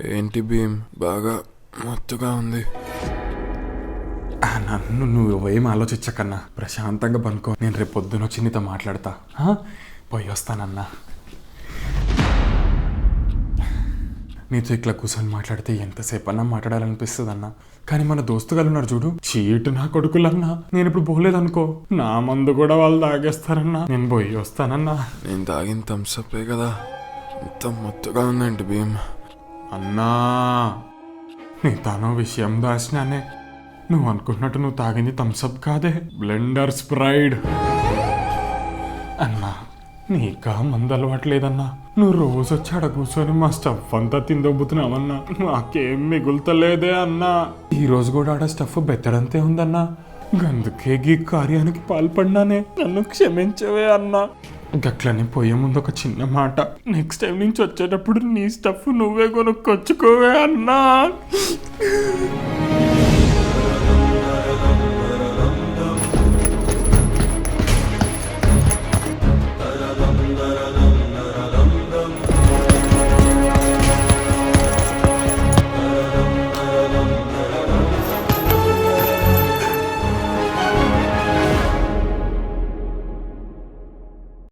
ఏంటి భీమ్, బాగా మత్తుగా ఉంది. నన్ను నువ్వేం ఆలోచించకన్నా, ప్రశాంతంగా పనుకో. నేను రేపు పొద్దున వచ్చి నీతో మాట్లాడతా. పోయి వస్తానన్నా. నీతో ఇట్లా కూర్చొని మాట్లాడితే ఎంతసేపు అన్నా మాట్లాడాలనిపిస్తుంది అన్నా. కానీ మన దోస్తుగాలు ఉన్నారు చూడు, చీటు నా కొడుకులన్నా. నేను ఇప్పుడు పోలేదనుకో, నా మందు కూడా వాళ్ళు తాగేస్తారన్నా. నేను పోయి వస్తానన్నా. నేను తాగిన థమ్స్అప్పే కదా, మొత్తం మత్తుగా ఉందండి భీమ్. అన్నా, నీ తనో విషయం దాచినానే. నువ్వు అనుకున్నట్టు నువ్వు తాగింది థమ్స్అప్ కాదే, బ్లెండర్ స్ప్రైడ్. అన్నా, నీకా మందు అలవాట్లేదన్నా. నువ్వు రోజు వచ్చి అడ కూర్చొని మా స్టఫ్ అంతా తిందొబ్బుతున్నావన్నా. నాకేం మిగులుతలేదే అన్నా. ఈ రోజు కూడా ఆడ స్టఫ్ బెత్తడంతే ఉందన్నా. గందుకే గీ కార్యానికి పాల్పడినానే. నన్ను క్షమించవే అన్నా. గట్లని పోయే ముందు ఒక చిన్న మాట, నెక్స్ట్ టైం నుంచి వచ్చేటప్పుడు నీ స్టఫ్ నువ్వే కొనుక్కొచ్చుకోవే అన్నా.